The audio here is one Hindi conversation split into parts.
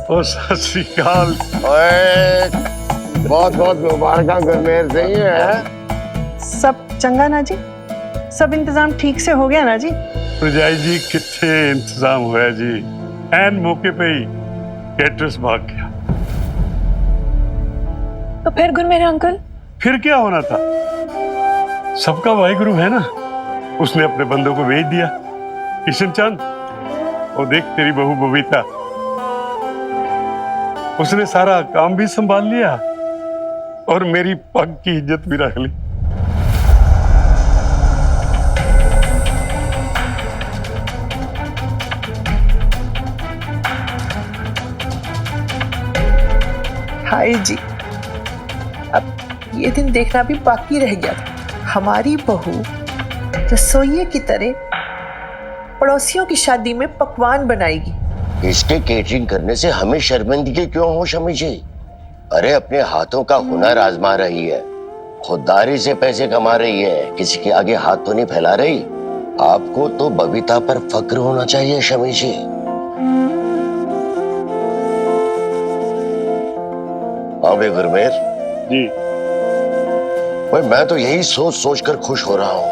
ओ सत श्री अकाल। ओए, बहुत बहुत मुबारक गुरमेर सही है। सब चंगा ना जी? सब इंतजाम ठीक से हो गया ना जी? भरजाई जी कितने इंतजाम होया जी, एन मौके पे ही कैटरस भाग गया। तो फिर गुरमेर अंकल? फिर क्या होना था, सबका वाहिगुरु है ना, उसने अपने बंदों को भेज दिया। किशन चंद, वो देख तेरी बहू बबीता, उसने सारा काम भी संभाल लिया और मेरी पग की इज्जत भी रख ली। हाय जी, अब ये दिन देखना भी बाकी रह गया था। हमारी बहू रसोइये की तरह पड़ोसियों की शादी में पकवान बनाएगी। इसके केटरिंग करने से हमें शर्मिंदगी क्यों हो शमी जी? अरे अपने हाथों का हुनर आजमा रही है, खुददारी से पैसे कमा रही है, किसी के आगे हाथ तो नहीं फैला रही। आपको तो बबीता पर फक्र होना चाहिए शमी जी। हाँ बे गुरमेर जी भाई, मैं तो यही सोच सोच कर खुश हो रहा हूं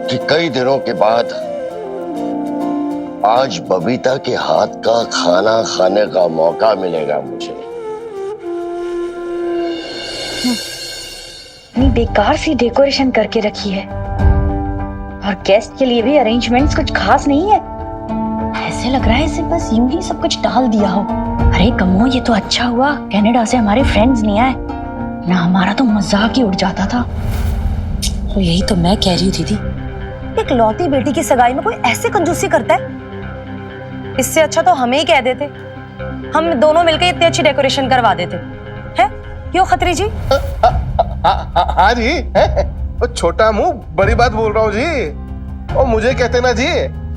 कि कई दिनों के बाद आज बबीता के हाथ का खाना खाने का मौका मिलेगा मुझे। इतनी बेकार सी डेकोरेशन करके रखी है और गेस्ट के लिए भी अरेंजमेंट्स कुछ खास नहीं है। ऐसे लग रहा है इसे बस यूं ही सब कुछ डाल दिया हो। अरे कमो, ये तो अच्छा हुआ कनाडा से हमारे फ्रेंड्स नहीं आए, ना हमारा तो मजाक ही उड़ जाता था। तो यही तो मैं कह रही थी, एक लौती बेटी की सगाई में कोई ऐसे कंजूसी करता है? इससे अच्छा तो हमें ही कह देते, हम दोनों मिलकर इतनी अच्छी डेकोरेशन करवा देते हैं। क्यों खत्री जी? हाँ जी, वो छोटा मुंह बड़ी बात बोल रहा हूँ जी। और मुझे कहते ना जी,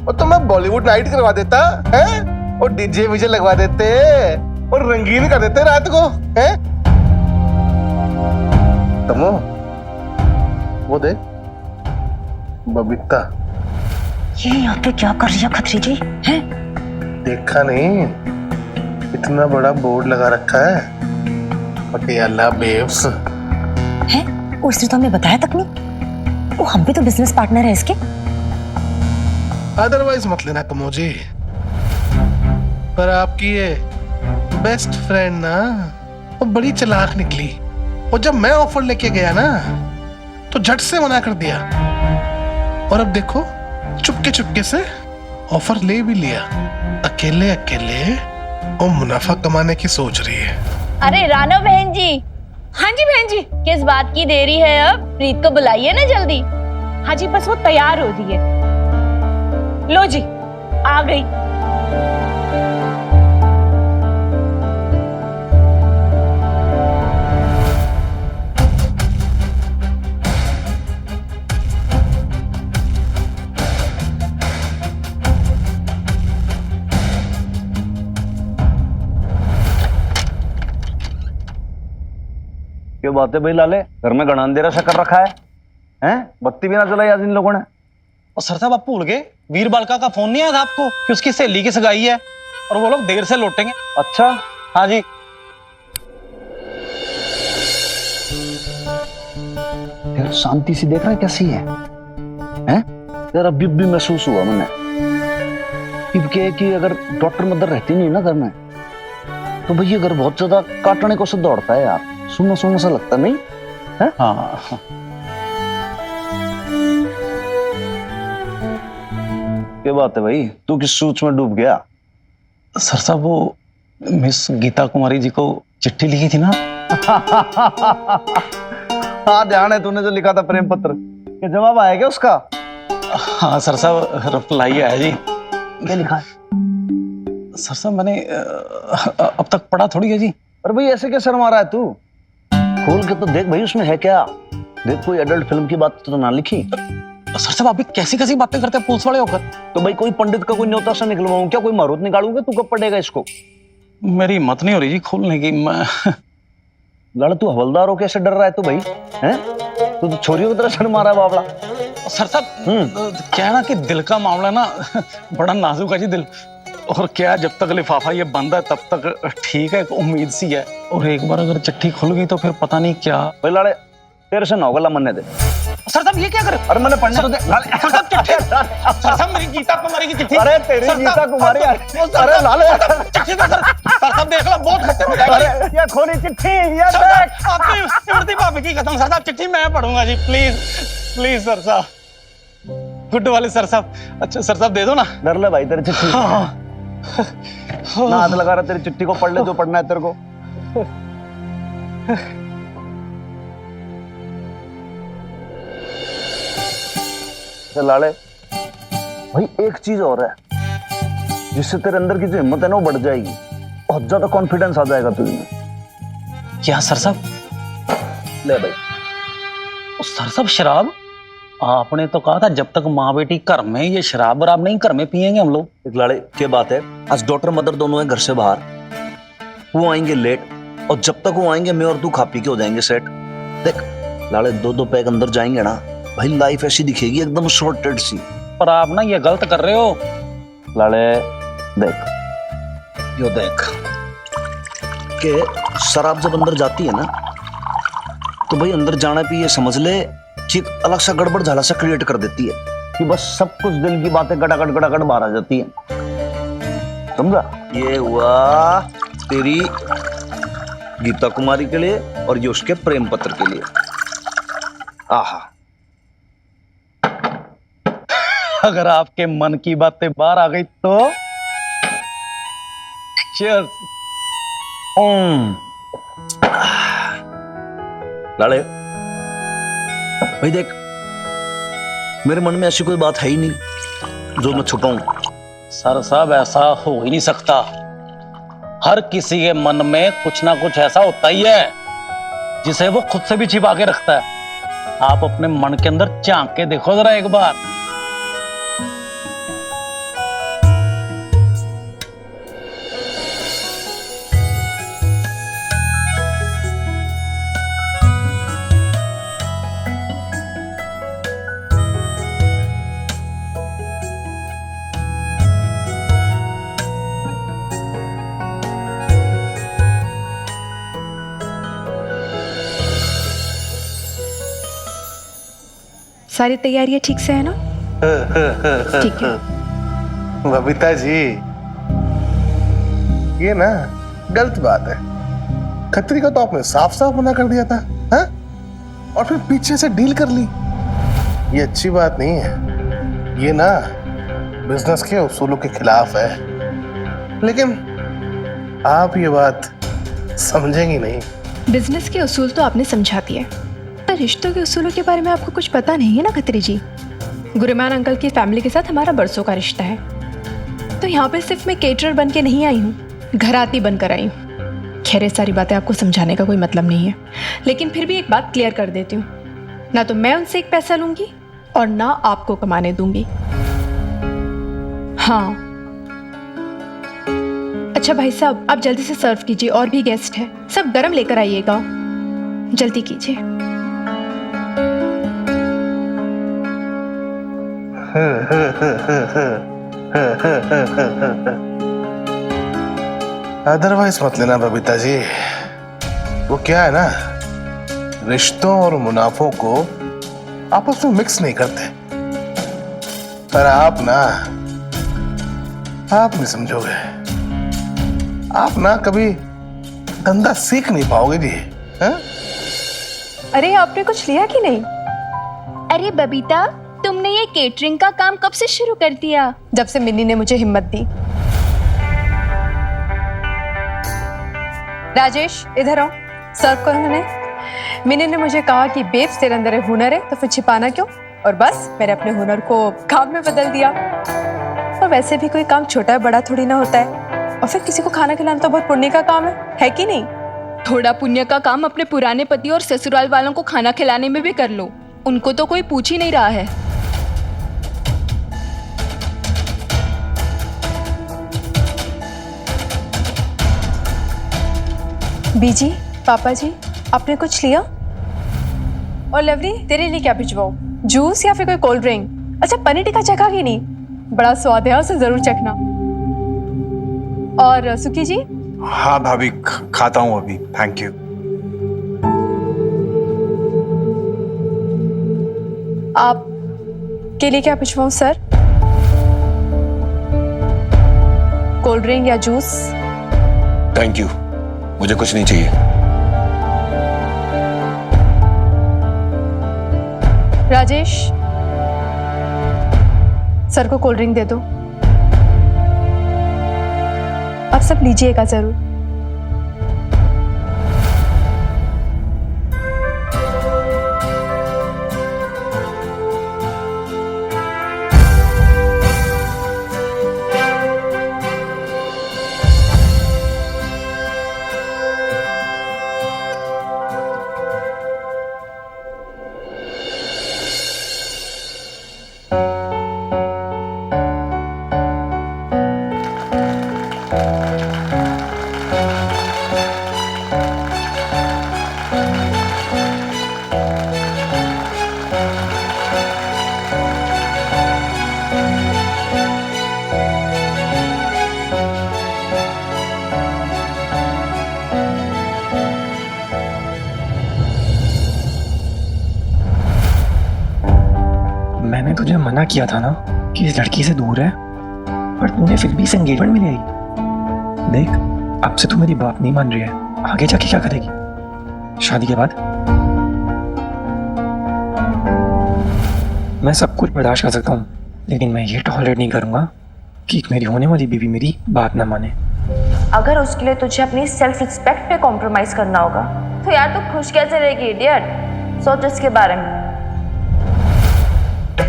वो तो मैं बॉलीवुड नाइट करवा देता है, और डीजे वीजे लगवा देते और रंगीन कर देते रात को है। तमो, वो देख बबीता, ये यहाँ पे क्या कर रही है खत्री जी? हैं? देखा नहीं, इतना बड़ा बोर्ड लगा रखा है, पटियाला बेब्स हैं? उसने तो हमें बताया तक नहीं। वो हम भी तो बिजनेस पार्टनर है इसके। अदरवाइज मत लेना कमो जी, पर आपकी ये बेस्ट फ्रेंड ना वो बड़ी चालाक निकली। और जब मैं ऑफर लेके गया ना तो झट से मना कर दिया, और अब देखो चुपके चुपके से ऑफर ले भी लिया। अकेले अकेले वो मुनाफा कमाने की सोच रही है। अरे रानो बहन जी। हाँ जी बहन जी, किस बात की देरी है? अब प्रीत को बुलाइए ना जल्दी। हाँ जी, बस वो तैयार हो रही है। लो जी, आ गई। क्या बात है भाई लाले, घर में घना अंधेरा सा कर रखा है? हैं? बत्ती भी ना जलाई आज इन लोगों ने। और सर साहब आप भूल गए, वीर बालका का फोन नहीं आया था आपको कि उसकी सहेली की सगाई है और वो लोग देर से लौटेंगे। अच्छा, हाँ जी। यार शांति से देख रहा है कैसी है? हैं? यार अभी भी महसूस हुआ मैंने कि अगर डॉक्टर मदर रहती नहीं ना घर में तो भैया घर बहुत ज्यादा काटने को से दौड़ता है यार। सुनो सुनो सा लगता नहीं है? हाँ क्या बात है भाई, तू किस सोच में डूब गया? सर साहब वो मिस गीता कुमारी जी को चिट्ठी लिखी थी ना। हाँ ध्यान है, तूने जो लिखा था प्रेम पत्र, क्या जवाब आया क्या उसका? हाँ सर साहब रिप्लाई आया जी। क्या लिखा है? सर साहब मैंने अब तक पढ़ा थोड़ी है जी। अरे भाई ऐसे क्या शर्मा रहा है तू? खोल के तो देख भाई, उसमें है क्या? देख कोई एडल्ट फिल्म की बात तो ना लिखी। सर साहब आप भी कैसी कैसी बातें करते हैं पुलिस वाले होकर। तो भाई कोई पंडित का कोई न्योता सा निकलवाऊं क्या? कोई मारूत निकालूंगा? तू कब पढ़ेगा इसको? मेरी हिम्मत नहीं हो रही जी खोलने की। मैं लड़, तू हवलदार हो कैसे डर रहा है तू भाई? हैं? तू तो छोरियों की तरह शर्मा रहा है बावड़ा। सर साहब क्या है ना कि दिल का मामला ना बड़ा नाजुक है जी। दिल और क्या, जब तक लिफाफा ये बंद है तब तक ठीक है, एक उम्मीद सी है। और एक बार अगर चिट्ठी खुल गई तो फिर पता नहीं क्या। भाई लाड़े तेरे से ना होगा, मनने दे। सर साहब ये क्या करे? अरे मैंने पढ़ने तो दे। सर साहब चिट्ठी, सर साहब मेरी गीता कुमारी की चिट्ठी। अरे तेरी सर साहब, गीता कुमारी, अरे लाले चिट्ठी तो सर साहब देख लो, बहुत खतरे हो जाएगा। अरे ये खोली चिट्ठी, ये सर देख। साहब आपकी इमरती भाभी की कसम, सर साहब चिट्ठी मैं पढ़ूंगा जी, प्लीज प्लीज सर साहब, गुड वाले सर साहब। अच्छा सर साहब दे दो ना। डर ले भाई तेरी चिट्ठी। हाँ। ना हाथ लगा रहा, तेरी चिट्ठी को पढ़ ले जो पढ़ना है तेरे को। लाले भाई एक चीज और है जिससे तेरे अंदर की जो हिम्मत है ना वो बढ़ जाएगी, बहुत ज्यादा कॉन्फिडेंस आ जाएगा तुझे। क्या सर साहब? ले भाई। सर साहब शराब? आपने तो कहा था जब तक माँ बेटी घर में, ये शराब वराब नहीं घर में पियेंगे हम लोग। एक लाड़े क्या बात है, आज डॉटर मदर दोनों हैं घर से बाहर, वो आएंगे लेट, और जब तक वो आएंगे मैं और तू खा पी के हो जाएंगे सेट। देख लाड़े 2-2 पैक अंदर जाएंगे ना भाई, लाइफ ऐसी दिखेगी एकदम शॉर्टेड सी। पर आप ना ये गलत कर रहे हो लाड़े। देख यो देख कि शराब जब अंदर जाती है ना तो भाई अंदर जाने पे ये समझ ले कि एक अलग सा गड़बड़ झाला सा क्रिएट कर देती है कि बस सब कुछ दिल की बातें गड़ागड़ बाहर आ जाती है, समझा? ये हुआ तेरी गीता कुमारी के लिए और ये उसके प्रेम पत्र के लिए। आहा, अगर आपके मन की बातें बाहर आ गई तो चीयर्स। लाड़े भाई देख मेरे मन में ऐसी कोई बात है ही नहीं जो मैं छुपाऊं। सर साहब ऐसा हो ही नहीं सकता, हर किसी के मन में कुछ ना कुछ ऐसा होता ही है जिसे वो खुद से भी छिपा के रखता है। आप अपने मन के अंदर झांक के देखो जरा एक बार। सारी तैयारियां ठीक से है ना? ठीक है। बबीता जी ये ना गलत बात है, खत्री का तो आपने साफ साफ मना कर दिया था, हा? और फिर पीछे से डील कर ली, ये अच्छी बात नहीं है, ये ना बिजनेस के उसूलों के खिलाफ है। लेकिन आप ये बात समझेंगी नहीं। बिजनेस के उसूल तो आपने समझा दिए, पर रिश्तों के उसूलों के बारे में आपको कुछ पता नहीं है ना खत्री जी। गुरुमान अंकल की फैमिली के साथ हमारा बरसों का रिश्ता है, तो यहाँ पे सिर्फ मैं केटरर बन के नहीं आई हूँ, घराती बनकर आई हूँ। खैर सारी बातें आपको समझाने का कोई मतलब नहीं है, लेकिन फिर भी एक बात क्लियर कर देती हूँ, ना तो मैं उनसे एक पैसा लूंगी और ना आपको कमाने दूंगी। हाँ अच्छा भाई साहब, आप जल्दी से सर्व कीजिए, और भी गेस्ट हैं, सब गरम लेकर आइएगा, जल्दी कीजिए। अदरवाइज मत लेना बबीता जी, वो क्या है ना, रिश्तों और मुनाफों को आपस में मिक्स नहीं करते। पर आप ना, आप नहीं समझोगे, आप ना कभी धंधा सीख नहीं पाओगे जी। हा? अरे आपने कुछ लिया कि नहीं? अरे बबीता, तुमने ये केटरिंग का काम कब से शुरू कर दिया? जब से मिन्नी ने मुझे हिम्मत दी। राजेश इधर आओ, सर्व करो उन्हें। मिन्नी ने मुझे कहा कि बेब्स तेरे अंदर हुनर है तो फिर छिपाना क्यों, और बस मैंने अपने हुनर को काम में बदल दिया। और वैसे भी कोई काम छोटा बड़ा थोड़ी ना होता है, और फिर किसी को खाना खिलाना तो बहुत पुण्य का काम है कि नहीं? थोड़ा पुण्य का काम अपने पुराने पति और ससुराल वालों को खाना खिलाने में भी कर लो, उनको तो कोई पूछ ही नहीं रहा है। बीजी, पापा जी, आपने कुछ लिया? और लवली, तेरे लिए क्या भिजवाऊं? जूस या फिर कोई कोल्ड ड्रिंक? अच्छा पनीर टिक्का चखा कि नहीं? बड़ा स्वाद है, उसे जरूर चखना। और सुखी जी? हाँ भाभी, खाता हूँ अभी, थैंक यू। आप के लिए क्या भिजवाऊं सर? कोल्ड ड्रिंक या जूस? थैंक यू, मुझे कुछ नहीं चाहिए। राजेश, सर को कोल्ड ड्रिंक दे दो। अब सब लीजिएगा जरूर। मैंने तुझे मना किया था ना कि इस लड़की से दूर है, पर तूने फिर भी इस एंगेजमेंट में ले आई। देख, अब से तू मेरी बात नहीं मान रही है, आगे जाके क्या करेगी शादी के बाद? मैं सब कुछ बर्दाश्त कर सकता हूँ, लेकिन मैं ये टॉलरेट नहीं करूँगा कि मेरी होने वाली बीवी मेरी बात ना माने। अगर उसके लिए तुझे अपनी सेल्फ रिस्पेक्ट पे कॉम्प्रोमाइज करना होगा तो यार तू खुश कैसे रहेगी इडियट? सोच इसके बारे में।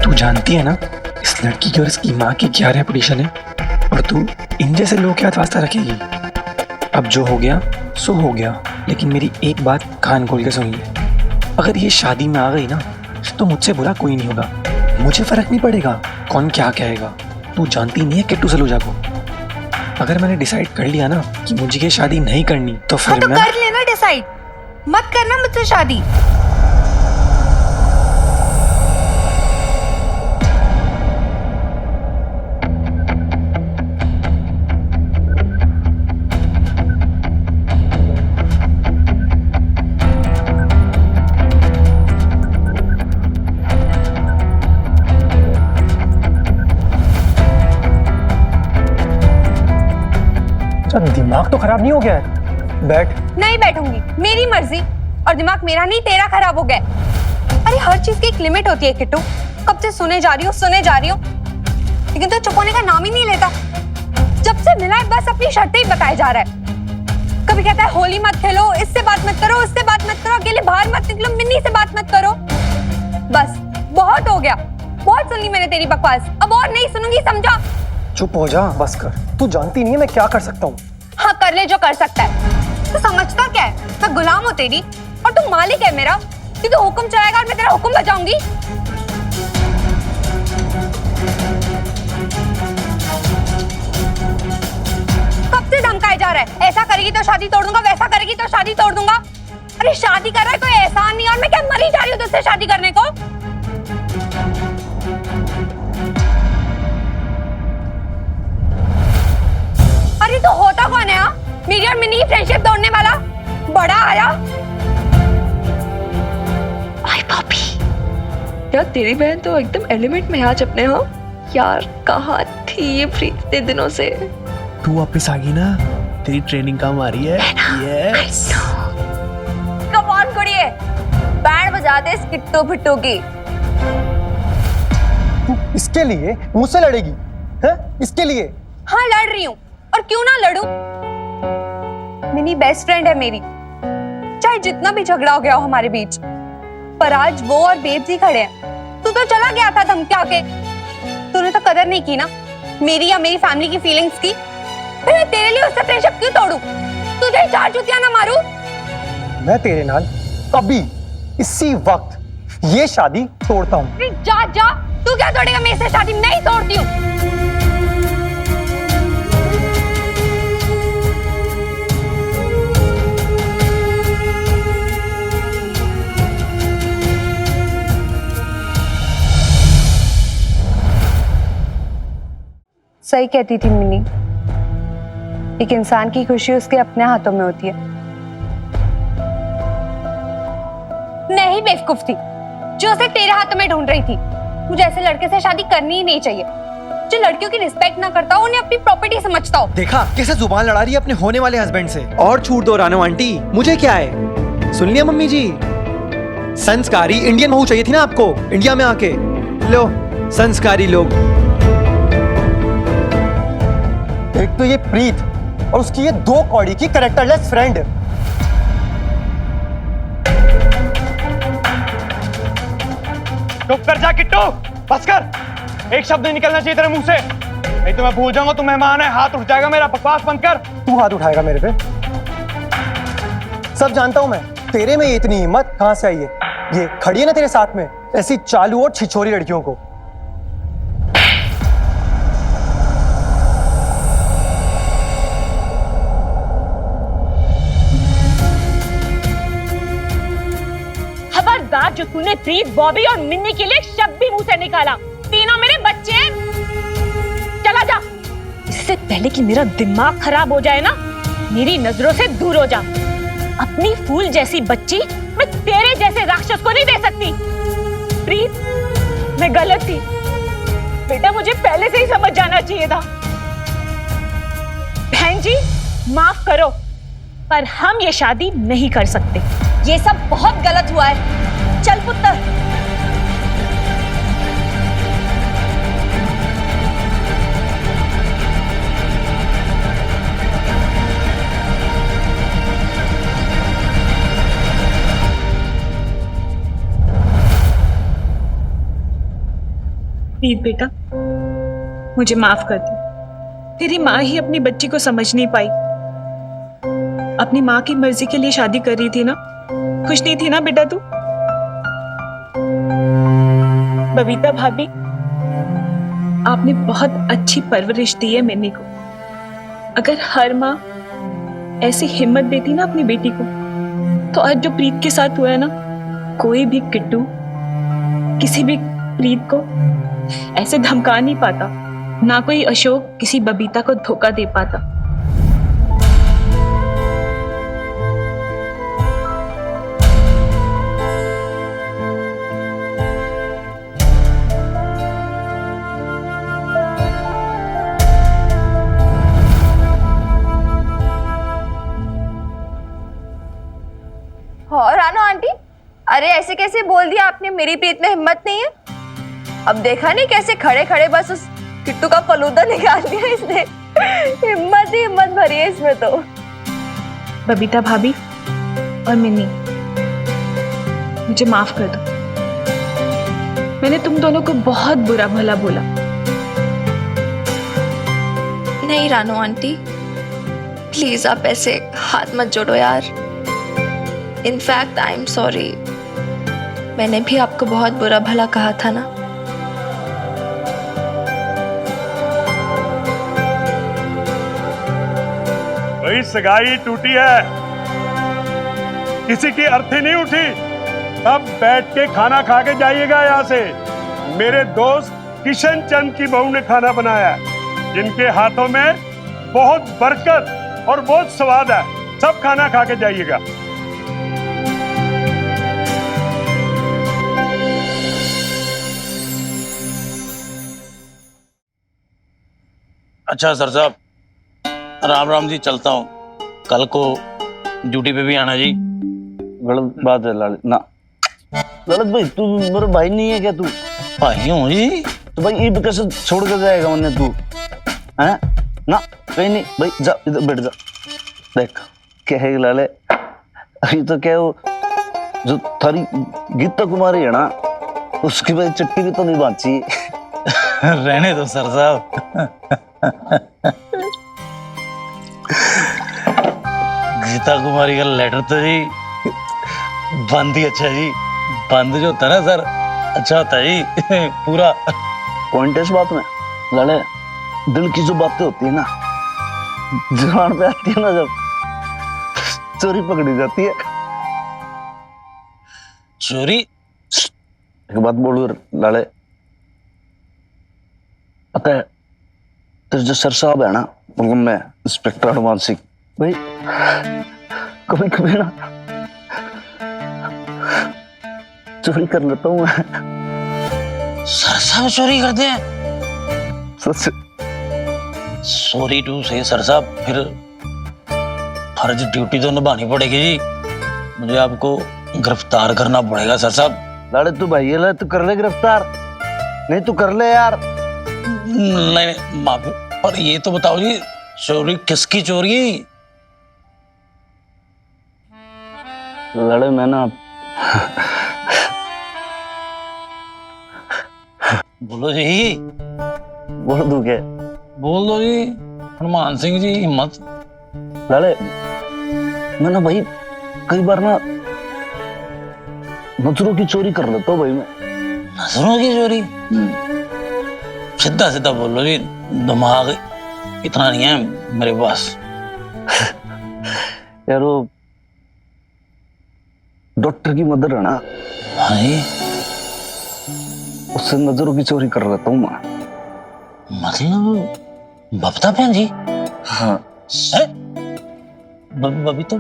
तू जानती है ना इस लड़की की और इसकी माँ की क्या रेपुटेशन है, और तू इन जैसे लोगों के हाथ वास्ता रखेगी। अब जो हो गया सो हो गया, लेकिन मेरी एक बात कान खोल के सुन ले, अगर ये शादी में आ गई ना तो मुझसे बुरा कोई नहीं होगा, मुझे फर्क नहीं पड़ेगा कौन क्या कहेगा। तू जानती नहीं है किट्टू सलूजा को। अगर मैंने डिसाइड कर लिया ना कि मुझे ये शादी नहीं करनी तो फिर तो मैं कर लेना डिसाइड, मत करना मुझसे शादी। दिमाग तो खराब नहीं हो गया है? बैठ। नहीं बैठूंगी, मेरी मर्जी, और दिमाग मेरा नहीं तेरा खराब हो गया। अरे हर चीज की एक लिमिट होती है किट्टू। कब से सुने जा रही हो, लेकिन तो चुप होने का नाम ही नहीं लेता। जब से मिला है बस अपनी शर्तें ही बताए जा रहा है। कभी कहता है होली मत खेलो, इससे बात मत करो, उससे बात मत करो, अकेले बाहर मत निकलो, मिन्नी से बात मत करो। बस बहुत हो गया, बहुत सुन ली मैंने तेरी बकवास, अब और नहीं सुनूंगी, समझा? चुप हो जा, बस कर। तू जानती नहीं है मैं क्या कर सकता हूँ। हाँ कर ले जो कर सकता है। तू समझता क्या है, मैं गुलाम हूँ तेरी और तू मालिक है मेरा, कि तू हुक्म चलाएगा और मैं तेरा हुक्म बजाऊंगी। कब से धमकाए जा रहा है, ऐसा करेगी तो शादी तोड़ दूंगा, वैसा करेगी तो शादी तोड़ दूंगा। अरे शादी कर रहा है कोई एहसान नहीं, और मैं क्या मरी जा रही हूँ तुझसे शादी करने को? अरे तो होता कौन है? मेरी और मिनी की फ्रेंडशिप तोड़ने वाला बड़ा आया। आई पापी, यार तेरी बहन तो एकदम एलिमेंट में है आज अपने। हाँ यार, कहाँ थी ये प्रीत इतने दिनों से? तू वापस आ गई ना, तेरी ट्रेनिंग काम आ रही है। यस कम ऑन कुड़िए, बैंड बजा दे इस किट्टू फिट्टू की। तू इसके लिए मुझसे लड़ेगी है? इसके लिए? हाँ लड़ रही हूँ, और क्यों ना लड़ूं? मिनी बेस्ट फ्रेंड है मेरी, चाहे जितना भी झगड़ा हो गया हो हमारे बीच, पर आज वो और बेब जी खड़े हैं। तू तो चला गया था धमका के, तूने तो कदर नहीं की ना मेरी या मेरी फैमिली की फीलिंग्स की। फिर मैं तेरे लिए उससे फ्रेंडशिप क्यों तोड़ूं? तुझे चार जुतियां ना मारूं? मैं तेरे नाल अभी इसी वक्त ये शादी तोड़ता हूँ। जा जा, तू क्या तोड़ेगा? मैं इससे शादी नहीं तोड़ती हूँ। सही कहती थी मिनी, एक इंसान की खुशी उसके अपने हाथों में होती है। नहीं बेवकूफ थी जो उसे तेरे हाथों में ढूंढ रही थी। मुझे ऐसे लड़के से शादी करनी ही नहीं चाहिए जो लड़कियों की रिस्पेक्ट ना करता हो, उन्हें अपनी प्रॉपर्टी समझता हो। देखा कैसे जुबान लड़ा रही है अपने होने वाले हस्बैंड से। और छूट दो रानो आंटी, मुझे क्या है। सुन लिया मम्मी जी, संस्कारी इंडियन बहू चाहिए थी ना आपको इंडिया में आके। लो संस्कारी लोग। एक तो ये प्रीत और उसकी ये 2 कौड़ी की कैरेक्टरलेस फ्रेंड। चुप कर जा किट्टू, बस कर। एक शब्द नहीं निकलना चाहिए तेरे मुंह से, नहीं तो मैं भूल जाऊंगा तू मेहमान है, हाथ उठ जाएगा मेरा। बकवास बंद कर। तू हाथ उठाएगा मेरे पे? सब जानता हूं मैं, तेरे में ये इतनी हिम्मत कहां से आई है? ये खड़ी है ना तेरे साथ में ऐसी चालू और छिछोरी लड़कियों को। खबरदार जो तूने प्रीत, बॉबी और मिन्नी के लिए शब्द भी मुंह से निकाला। तीनों मेरे बच्चे। चला जा, इससे पहले कि मेरा दिमाग खराब हो जाए ना, मेरी नजरों से दूर हो जा। अपनी फूल जैसी बच्ची मैं तेरे जैसे राक्षस को नहीं दे सकती। प्रीत, मैं गलत थी बेटा, मुझे पहले से ही समझ जाना चाहिए था। बहन जी माफ करो, पर हम ये शादी नहीं कर सकते। ये सब बहुत गलत हुआ है। चल पुत्र। प्रीत बेटा, मुझे माफ कर दे। तेरी माँ ही अपनी बच्ची को समझ नहीं पाई। अपनी माँ की मर्जी के लिए शादी कर रही थी ना। खुश नहीं थी ना बेटा तू? बबीता भाभी, आपने बहुत अच्छी परवरिश दी है मिन्नी को। अगर हर माँ ऐसी हिम्मत देती ना अपनी बेटी को, तो आज जो प्रीत के साथ हुआ है ना, कोई भी किट्टू किसी भी प्रीत को ऐसे धमका नहीं पाता, ना कोई अशोक किसी बबीता को धोखा दे पाता। और रानो आंटी, अरे ऐसे कैसे बोल दिया आपने? मेरी प्रीत में हिम्मत नहीं है। अब देखा नहीं कैसे खड़े खड़े बस उस किट्टू का फलूदा निकाल दिया इसने। हिम्मत ही हिम्मत भरी है इसमें तो। बबीता भाभी और मिन्नी, मुझे माफ कर दो। मैंने तुम दोनों को बहुत बुरा भला बोला। नहीं रानो आंटी, प्लीज आप ऐसे हाथ मत जोड़ो यार। इनफैक्ट आई एम सॉरी, मैंने भी आपको बहुत बुरा भला कहा था ना। वही सगाई टूटी है, किसी की अर्थी नहीं उठी। अब बैठ के खाना खा के जाइएगा यहाँ से। मेरे दोस्त किशन चंद की बहू ने खाना बनाया, जिनके हाथों में बहुत बरकत और बहुत स्वाद है। सब खाना खा के जाइएगा। अच्छा सर साहब, राम राम जी, चलता हूँ। कल को ड्यूटी पे भी आना जी। गलत बात है ललित ना। ललित भाई तू मेरा भाई नहीं है क्या? तू भाई हूँ जी। तो भाई ईद कैसे छोड़ के जाएगा उन्हें तू? हैं ना, कहीं नहीं भाई, जा इधर बैठ जा। देख क्या है लाले, अभी तो क्या वो जो थारी गीता कुमारी है ना, उसकी भाई चट्टी भी तो नहीं बांची। रहने दो सर साहब। गीता कुमारी का लेटर तो जी बंद ही अच्छा जी। बंद जो होता है ना सर, अच्छा होता है जी। पूरा पॉइंट है इस बात में लाले। दिल की जो बातें होती है ना, जुबान पे आती है ना, जब चोरी पकड़ी जाती है। चोरी? एक बात बोलू लाले, पता है तेरे जो सर साहब है ना, मतलब मैं इंस्पेक्टर हनुमान सिंह भाई, कभी कभी ना चोरी कर लेता हूँ मैं। सर साहब चोरी करते हैं? सच। सॉरी टू से सर साहब, फिर फर्ज ड्यूटी तो निभानी पड़ेगी जी। मुझे आपको गिरफ्तार करना पड़ेगा सर साहब। लाड़े तू भाई ये ले, तू कर ले गिरफ्तार, नहीं तू कर ले यार। नहीं माफी, पर ये तो बताओ जी, चोरी किसकी चोरी? लड़े मैं ना बोलो जी। बोल दूं क्या? बोल दो जी। हनुमान सिंह जी हिम्मत। लड़े मैं ना भाई कई बार ना नजरों की चोरी कर लेता हूँ भाई मैं। नजरों की चोरी? सीधा सीधा बोलो जी, दिमाग इतना नहीं है मेरे पास। यार वो डॉक्टर की मदर है ना, हाँ जी, उससे नजरों की चोरी कर लेता हूँ मैं। मतलब बबीता बहन जी? हाँ। बबीता?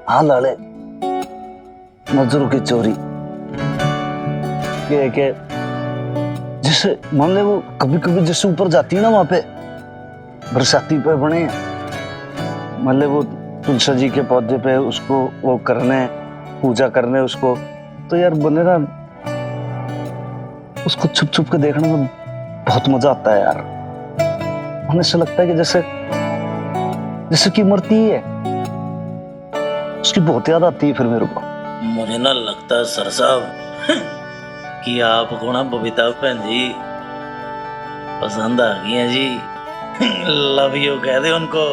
हाँ लाले, नजरों की चोरी ये है कि जैसे मान ले वो कभी कभी जैसे ऊपर जाती है ना, वहां पे बरसाती पे बने, मान ले वो तुलसी जी के पौधे पे उसको वो करने, पूजा करने उसको, तो यार बने ना उसको छुप छुप के देखने में बहुत मजा आता है यार। हमें ऐसा लगता है कि जैसे जैसे कि मरती है, उसकी बहुत याद आती है फिर मेरे को। मुझे ना लगता है सर साहब कि आपको ना बबीता बहन जी पसंद आ गई है जी। लव यू कह दे उनको।